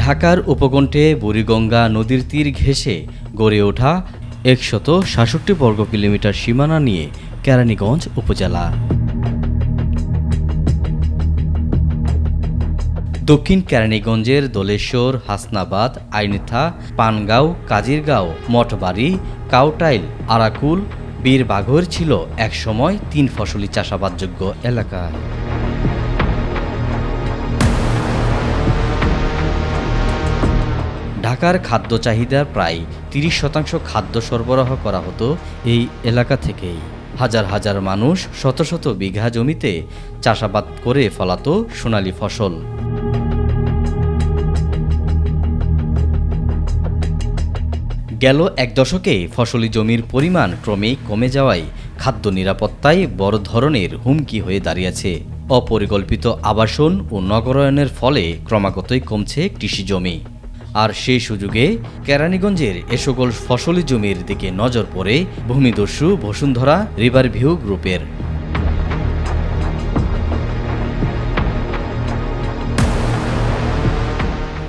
ঢাকার উপকণ্ঠে বুড়িগঙ্গা নদীর তীর ঘেঁষে গড়ে ওঠা ১৬৭ বর্গ কিলোমিটার সীমানা নিয়ে কেরানীগঞ্জ উপজেলা। দক্ষিণ কেরানীগঞ্জের দোলেশ্বর, হাসনাবাদ, আইনথা, পানগাঁও, কাজিরগাঁও, মঠবাড়ি, কাউটাইল, আরাকুল, বীরবাঘর ছিল একসময় ৩ ফসলি চাষাবাদযোগ্য এলাকা। ঢাকার খাদ্য চাহিদার প্রায় ৩০% খাদ্য সরবরাহ করা হতো এই এলাকা থেকেই। হাজার হাজার মানুষ শত শত বিঘা জমিতে চাষাবাদ করে ফলাতো সোনালী ফসল। গেল এক দশকে ফসলি জমির পরিমাণ ক্রমেই কমে যাওয়ায় খাদ্য নিরাপত্তায় বড় ধরনের হুমকি হয়ে দাঁড়িয়েছে। অপরিকল্পিত আবাসন ও নগরায়নের ফলে ক্রমাগতই কমছে কৃষি জমি। আর সেই সুযোগে কেরানীগঞ্জের এ সকল ফসলি জমির দিকে নজর পড়ে ভূমিদস্যু বসুন্ধরা রিভারভিউ গ্রুপের।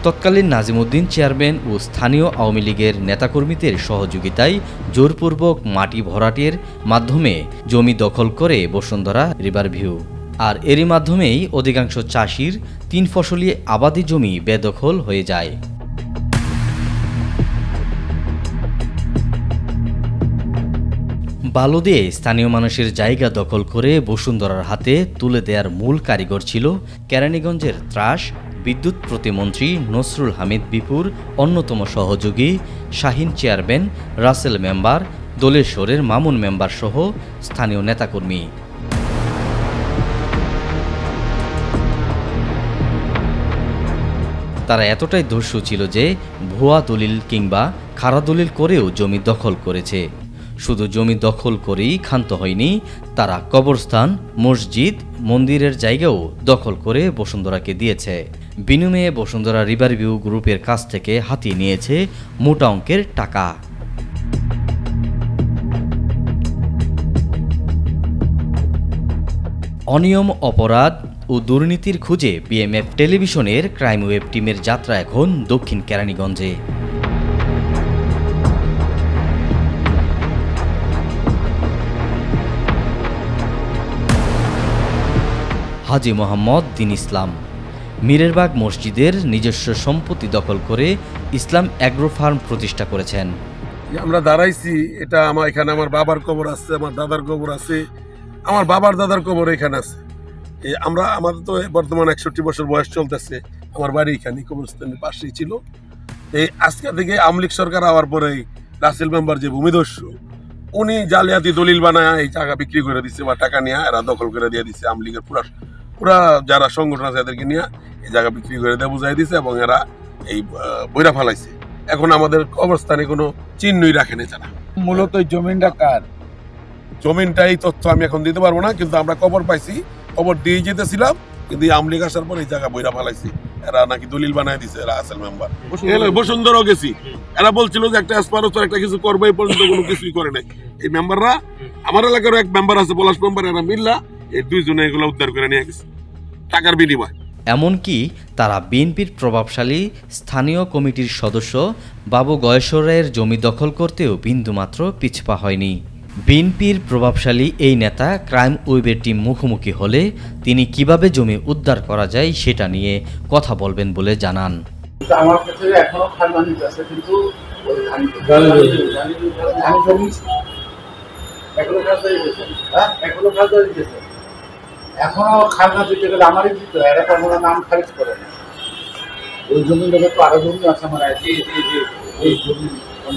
তৎকালীন নাজিমউদ্দিন চেয়ারম্যান ও স্থানীয় আওয়ামী লীগের নেতাকর্মীদের সহযোগিতায় জোরপূর্বক মাটি ভরাটের মাধ্যমে জমি দখল করে বসুন্ধরা রিভারভিউ। আর এরই মাধ্যমেই অধিকাংশ চাষির ৩ ফসলি আবাদি জমি বেদখল হয়ে যায়। বালু দিয়ে স্থানীয় মানুষের জায়গা দখল করে বসুন্ধরার হাতে তুলে দেওয়ার মূল কারিগর ছিল কেরানীগঞ্জের ত্রাস বিদ্যুৎ প্রতিমন্ত্রী নসরুল হামিদ বিপুর অন্যতম সহযোগী শাহীন চেয়ারম্যান, রাসেল মেম্বার, দোলেশ্বরের মামুন মেম্বার সহ স্থানীয় নেতাকর্মী। তারা এতটাই দস্যু ছিল যে ভুয়া দলিল কিংবা খাড়া দলিল করেও জমি দখল করেছে। শুধু জমি দখল করেই ক্ষান্ত হয়নি, তারা কবরস্থান, মসজিদ, মন্দিরের জায়গাও দখল করে বসুন্ধরাকে দিয়েছে। বিনিময়ে বসুন্ধরা রিভারভিউ গ্রুপের কাছ থেকে হাতিয়ে নিয়েছে মোটা অঙ্কের টাকা। অনিয়ম, অপরাধ ও দুর্নীতির খুঁজে বিএমএফ টেলিভিশনের ক্রাইম ওয়েব টিমের যাত্রা এখন দক্ষিণ কেরানীগঞ্জে। হাজী মোহাম্মদ দিন ইসলাম মিরেরবাগ মসজিদের নিজস্ব সম্পত্তি দখল করে ইসলাম অ্যাগ্রো ফার্ম প্রতিষ্ঠা করেছেন। আমরা দাঁড়াইছি, এটা এখানে আমার বাবার কবর আছে, আমার দাদার কবর আছে, আমার বাবার দাদার কবর এখানে আছে। আমাদের তো বর্তমানে 61 বছর বয়স চলতেছে। আমার বাড়ি এখানে কবরস্থানের পাশেই ছিল। এই আজকে থেকে আওয়ামী লীগ সরকার হওয়ার পরে রাসেল মেম্বার যে ভূমিদস্যু, উনি জালিয়াতি দলিল বানায় এই জায়গা বিক্রি করে দিচ্ছে বা টাকা নিয়ে এরা দখল করে দিয়ে দিচ্ছে। আওয়ামী লীগের পুরা যারা সংগঠন আছে এদেরকে নিয়ে এই জায়গা বিক্রি করে দিয়ে বুঝাই দিচ্ছে এবং এরা এই বইরা ফালাইছে। এখন আমাদের অবস্থানে কোনো চিহ্নই রাখেনি তারা। মূলত জমিনটা কার? জমিনটা এই তথ্য আমি এখন দিতে পারবো না, কিন্তু আমরা খবর পাইছি, খবর দিয়ে যেতেছিলাম, কিন্তু আওয়ামী লীগ আসার পর এই জায়গা বইরা ফালাইছে। এরা নাকি দলিল বানায় দিছে, এরা আসল মেম্বার। বসুন্ধরাও গেছি, এরা বলছিল যে একটা এসপারোসর একটা কিছু করবে, এই পর্যন্ত কোনো কিছুই করে নাই। এই মেম্বাররা, আমার এলাকারও এক মেম্বার আছে পলাশ মেম্বার, এরা মিল্লা এই 2 জনে এগুলো উদ্ধার করে নিয়ে গেছে টাকার বিনিময়। এমনকি তারা বিএনপির প্রভাবশালী স্থানীয় কমিটির সদস্য বাবু গয়েশ্বর রায়ের জমি দখল করতেও বিন্দুমাত্র পিছপা হয়নি। বিএনপির প্রভাবশালী এই নেতা ক্রাইম ওয়েবের টিম মুখোমুখি হলে তিনি কিভাবে জমি উদ্ধার করা যায় সেটা নিয়ে কথা বলবেন বলে জানান। আমার কাছে এখনো খাজনা আছে, কিন্তু এখনো খাজনা দিতে গেলে আমারই দিতে হয়, এরা কোনো নাম খারিজ করে না। ওই জমির লোকের তো আরো জমি আছে আমার, এই জমি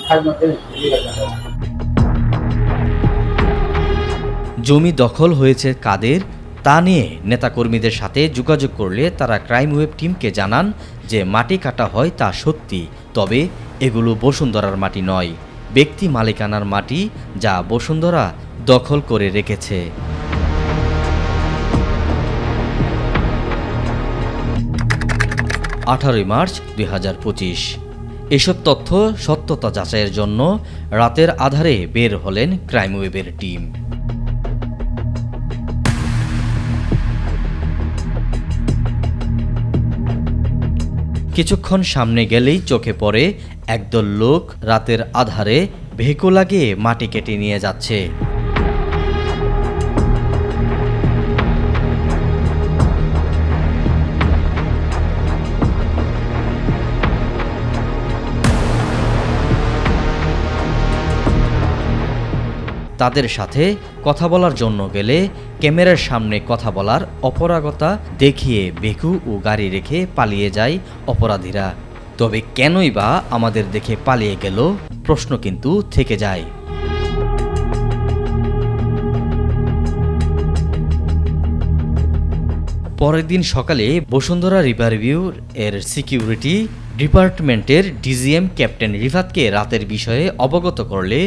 খাজনাতে জমি দখল হয়েছে কাদের তা নিয়ে নেতাকর্মীদের সাথে যোগাযোগ করলে তারা ক্রাইম ওয়েব টিমকে জানান যে মাটি কাটা হয় তা সত্যি, তবে এগুলো বসুন্ধরার মাটি নয়, ব্যক্তি মালিকানার মাটি যা বসুন্ধরা দখল করে রেখেছে। 18 মার্চ 2025 এসব তথ্য সত্যতা যাচাইয়ের জন্য রাতের আধারে বের হলেন ক্রাইম ওয়েবের টিম। কিছুক্ষণ সামনে গেলেই চোখে পড়ে একদল লোক রাতের আধারে ভেকো লাগিয়ে মাটি কেটে নিয়ে যাচ্ছে। তাদের সাথে কথা বলার জন্য গেলে ক্যামেরার সামনে কথা বলার অপরাগতা দেখিয়ে ভেকু ও গাড়ি রেখে পালিয়ে যায় অপরাধীরা। তবে কেনই বা আমাদের দেখে পালিয়ে গেল প্রশ্ন কিন্তু থেকে যায়। পরের দিন সকালে বসুন্ধরা রিভারভিউ এর সিকিউরিটি ডিপার্টমেন্টের ডিজিএম ক্যাপ্টেন রিফাতকে রাতের বিষয়ে অবগত করলে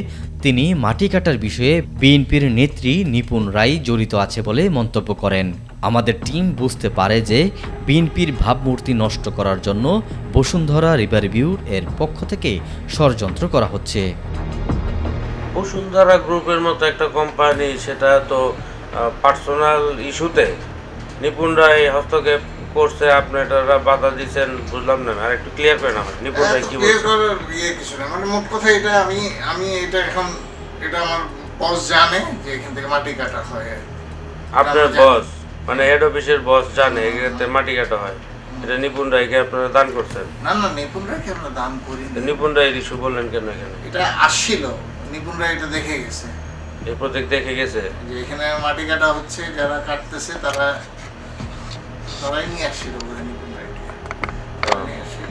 তিনি মাটি কাটার বিষয়ে বিএনপির নেত্রী নিপুণ রায় জড়িত আছে বলে মন্তব্য করেন। আমাদের টিম বুঝতে পারে যে বিএনপির ভাবমূর্তি নষ্ট করার জন্য বসুন্ধরা রিভারভিউ এর পক্ষ থেকে ষড়যন্ত্র করা হচ্ছে। বসুন্ধরা গ্রুপের মতো একটা কোম্পানি, সেটা তো পার্সোনাল ইস্যুতে নিপুণ রায় হস্তক্ষেপ করছে, আপনি এটা বাধা দিচ্ছেন, বুঝলাম না। আর একটু ক্লিয়ার করে না নিপুণ রায় কি বলছে? কিছু না, মানে মোট কথা এটা আমি এটা এখন এটা আমার বস জানে যে এখান থেকে মাটি কাটা হয়। আপনার বস মানে হেড অফিসের বস জানে এখানে মাটি কাটা হয়, এটা নিপুণ রায়কে আপনারা দান করছেন? না না, নিপুণ রায়কে আমরা দান করি। নিপুণ রায়ের ইস্যু বললেন কেন? এখানে এটা আসছিল, নিপুণ রায় এটা দেখে গেছে, এই প্রজেক্ট দেখে গেছে যে এখানে মাটি কাটা হচ্ছে, যারা কাটতেছে তারাই নিয়ে আসছিল বলে নিপুণ রায়কে নিয়ে আসছিল।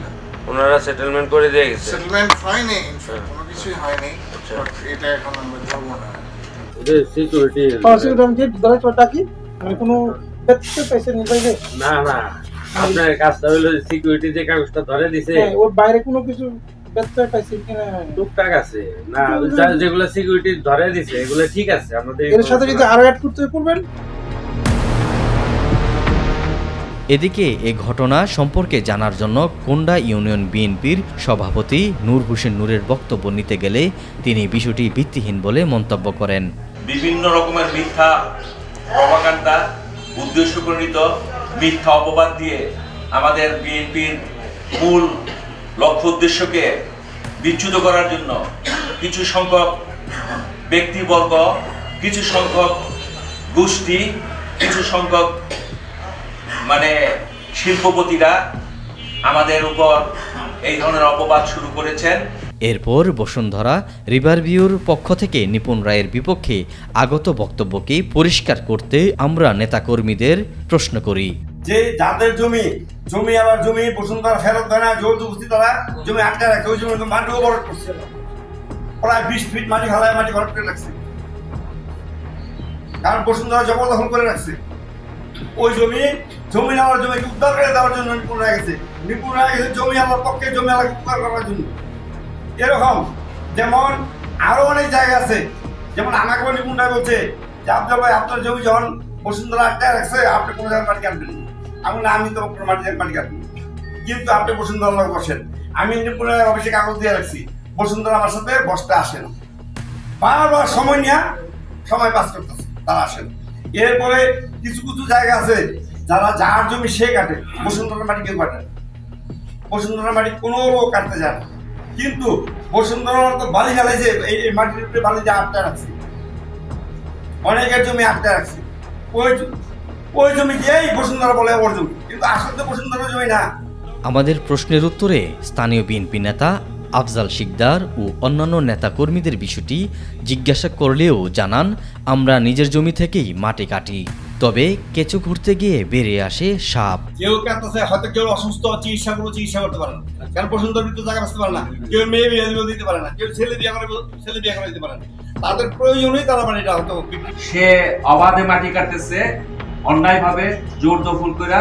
ওনারা সেটেলমেন্ট করে দিয়ে গেছে? সেটেলমেন্ট হয়নি, কোনো কিছুই হয়নি। এটা এখন আমরা ধরবো না। না না, আপনার কাজটা হলো সিকিউরিটি যে কাগজটা ধরে দিছে, ওর বাইরে কোনো কিছু ব্যত্যয় পাইছি কিনা? টুকটাক আছে না, যেগুলো সিকিউরিটি ধরে দিছে এগুলো ঠিক আছে। আমাদের এর সাথে যদি আরো অ্যাড করতে করবেন। এদিকে এ ঘটনা সম্পর্কে জানার জন্য কোন্ডা ইউনিয়ন বিএনপির সভাপতি নূর হোসেন নূরের বক্তব্য নিতে গেলে তিনি বিষয়টি ভিত্তিহীন বলে মন্তব্য করেন। বিভিন্ন রকমের মিথ্যা প্রপাগান্ডা, উদ্দেশ্যপ্রণীত মিথ্যা অপবাদ দিয়ে আমাদের বিএনপির মূল লক্ষ্য উদ্দেশ্যকে বিচ্যুত করার জন্য কিছু সংখ্যক ব্যক্তিবর্গ, কিছু সংখ্যক গোষ্ঠী, কিছু সংখ্যক মানে শিল্পপতিরা আমাদের উপর এই ধরনের অপবাদ শুরু করেছেন। এরপর বসুন্ধরা রিভারভিউর পক্ষ থেকে নিপুণ রায়ের বিপক্ষে আগত বক্তব্যকে পরিষ্কার করতে আমরা নেতাকর্মীদের প্রশ্ন করি। যে যাদের জমি আবার জমি বসুন্ধরা ফেরত দেয় না, জোর জবরদস্তি তারা জমি আটকে রাখে, ওই জমি মাটিও ভরাট করছে, প্রায় 20 ফিট মাটি ফেলায় মাটি ভরাট করে রাখছে, কারণ বসুন্ধরা জবরদখল করে রাখছে। ওই জমি নেওয়ার জমিকে উদ্ধার করে দেওয়ার জন্য নিপুণ রায় গেছে, জমি আমার পক্ষে, জমি আমাকে উপকার করার জন্য। এরকম যেমন আরো অনেক জায়গা আছে, যেমন আমাকে নিপুণ রায় বলছে যে আব্দুল ভাই, আপনার জমি যখন বসুন্ধরা আটকায় রাখছে, আপনি কোনো জায়গায় মাটি কাটবেন না। আমি তো কোনো মাটি কাটবেন, কিন্তু আপনি বসুন্ধরা বসেন। আমি নিপুণ রায় অফিসে কাগজ দিয়ে রাখছি, বসুন্ধরা আমার সাথে বসতে আসেন, বারবার সময় নিয়ে সময় পাস করতেছে, তারা আসেন। এরপরে কিছু কিছু জায়গা আছে যার জমি সে কাটে, বসুন্ধরা মাটি কেউ কাটে, বসুন্ধরা মাটি কোনো লোক কাটতে যায় না, কিন্তু বসুন্ধরা তো বালি ফেলাইছে, এই মাটির উপরে বালি দিয়ে আটটা রাখছে, অনেকের জমি আটটা রাখছে, ওই জমি দিয়েই বসুন্ধরা বলে ওর জমি, কিন্তু আসলে তো বসুন্ধরা জমি না। আমাদের প্রশ্নের উত্তরে স্থানীয় বিএনপি নেতা আফজাল শিকদার ও অন্যান্য নেতাকর্মীদের বিষয়টি জিজ্ঞাসা করলেও জানান, আমরা নিজের জমি থেকেই মাটি কাটি, তবে কেঁচো ঘুরতে গিয়ে বেরিয়ে আসে সাপ। কেউ কাটতেছে, হয়তো কেউ অসুস্থ, চিকিৎসা করতে পারে না, কারণ বসুন্ধরা ভিতরে জায়গা বাঁচতে পারে না, কেউ মেয়ে বিয়ে দিতে পারে না, কেউ ছেলে বিয়ে করে দিতে পারে না, তাদের প্রয়োজনেই তারা মাটিটা হয়তো। সে অবাধে মাটি কাটতেছে, অন্যায়ভাবে জোর দখল করে,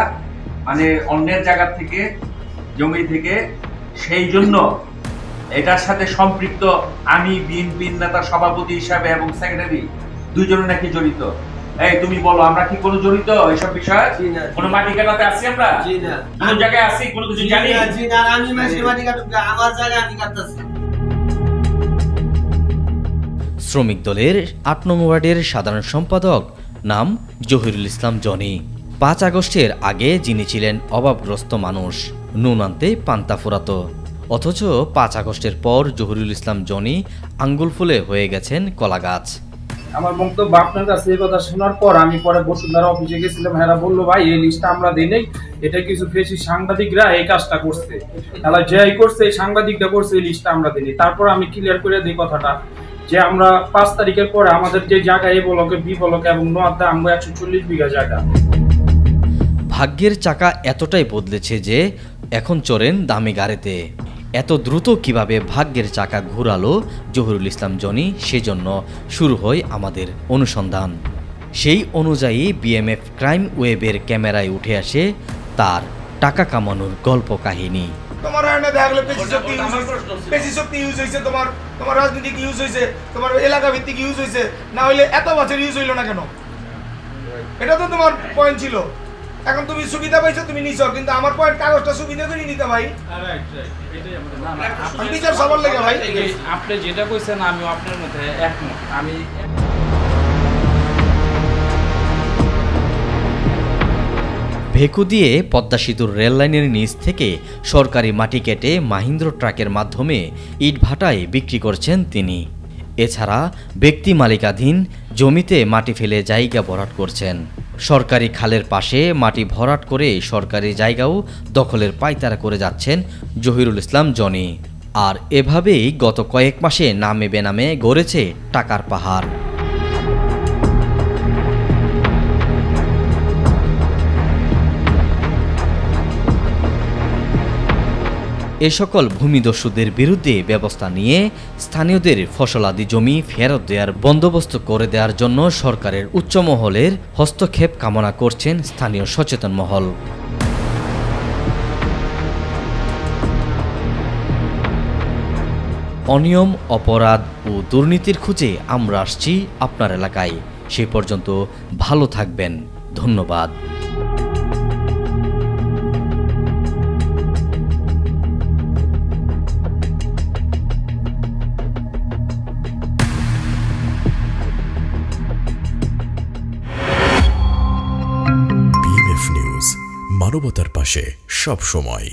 মানে অন্যের জায়গা থেকে, জমি থেকে। সেই জন্য এটার সাথে সম্পৃক্ত আমি বিএনপির নেতা সভাপতি হিসাবে এবং সেক্রেটারি দুইজনে নাকি জড়িত। এই তুমি বলো, আমরা কি কোনো জড়িত এইসব বিষয়ে? কোনো মাটি কাটাতে আছি আমরা? কোন জায়গায় আছি? কোনো কিছু জানি না। আমি মাটি কাটুক, আমার জায়গায় আমি কাটতেছি। শ্রমিক দলের 8 নং ওয়ার্ডের সাধারণ সম্পাদক নাম জহিরুল ইসলাম জনি। 5 আগস্টের আগে যিনি ছিলেন অভাবগ্রস্ত মানুষ, নুন আনতে পান্তা ফুরাতো, অথচ 5 আগস্টের পর জহিরুল ইসলাম জনি আঙ্গুল ফুলে হয়ে গেছেন কলা গাছ। আমার বক্তব্য আপনার কাছে এই কথা শোনার পর আমি পরে বসুন্ধরা অফিসে গেছিলাম। হেরা বললো ভাই এই লিস্টটা আমরা দিই নাই, এটা কিছু বেশি সাংবাদিকরা এই কাজটা করছে, তাহলে যেই করছে এই সাংবাদিকরা করছে, এই লিস্টটা আমরা দিই। তারপর আমি ক্লিয়ার করে দিই কথাটা যে আমরা 5 তারিখের পরে আমাদের যে জায়গা এ ব্লকে, বি ব্লকে এবং নোয়াতে আমগো 140 বিঘা জায়গা। ভাগ্যের চাকা এতটাই বদলেছে যে এখন চড়েন দামি গাড়িতে। এত দ্রুত কিভাবে ভাগ্যের চাকা ঘুরালো জহিরুল ইসলাম জনি, সেজন্য শুরু হয় আমাদের অনুসন্ধান। সেই অনুযায়ী বিএমএফ ক্রাইম ওয়েবের ক্যামেরায় উঠে আসে তার টাকা কামানোর গল্প কাহিনী। তোমার আয়না দেখা গেলো পেশি শক্তি ইউজ হয়েছে, তোমার রাজনীতিক ইউজ হয়েছে, তোমার এলাকা ভিত্তিক ইউজ হয়েছে, না হইলে এত বছর ইউজ হইলো না কেন? এটা তো তোমার পয়েন্ট ছিল। এখন তুমি সুবিধা পাইছো, তুমি নিছো, কিন্তু আমার পয়েন্ট কাগজটা সুবিধা করে নিতে ভাই। বিচার সবার লেগে ভাই। আপনি যেটা কইছেন আমি আপনার মধ্যে একমত। আমি ভেকু দিয়ে পদ্মা সেতুর রেললাইনের নিচ থেকে সরকারি মাটি কেটে মাহিন্দ্র ট্রাকের মাধ্যমে ইটভাটায় বিক্রি করছেন তিনি। এছাড়া ব্যক্তি মালিকাধীন জমিতে মাটি ফেলে জায়গা ভরাট করছেন। সরকারি খালের পাশে মাটি ভরাট করে সরকারি জায়গাও দখলের পায়তারা করে যাচ্ছেন জহিরুল ইসলাম জনি। আর এভাবেই গত কয়েক মাসে নামে বেনামে গড়েছে টাকার পাহাড়। এ সকল ভূমিদস্যুদের বিরুদ্ধে ব্যবস্থা নিয়ে স্থানীয়দের ফসলাদি জমি ফেরত দেওয়ার বন্দোবস্ত করে দেওয়ার জন্য সরকারের উচ্চ মহলের হস্তক্ষেপ কামনা করছেন স্থানীয় সচেতন মহল। অনিয়ম, অপরাধ ও দুর্নীতির খুঁজে আমরা আসছি আপনার এলাকায়। সেই পর্যন্ত ভালো থাকবেন। ধন্যবাদ। বিএমএফ নিউজ, মানবতার পাশে সব সময়।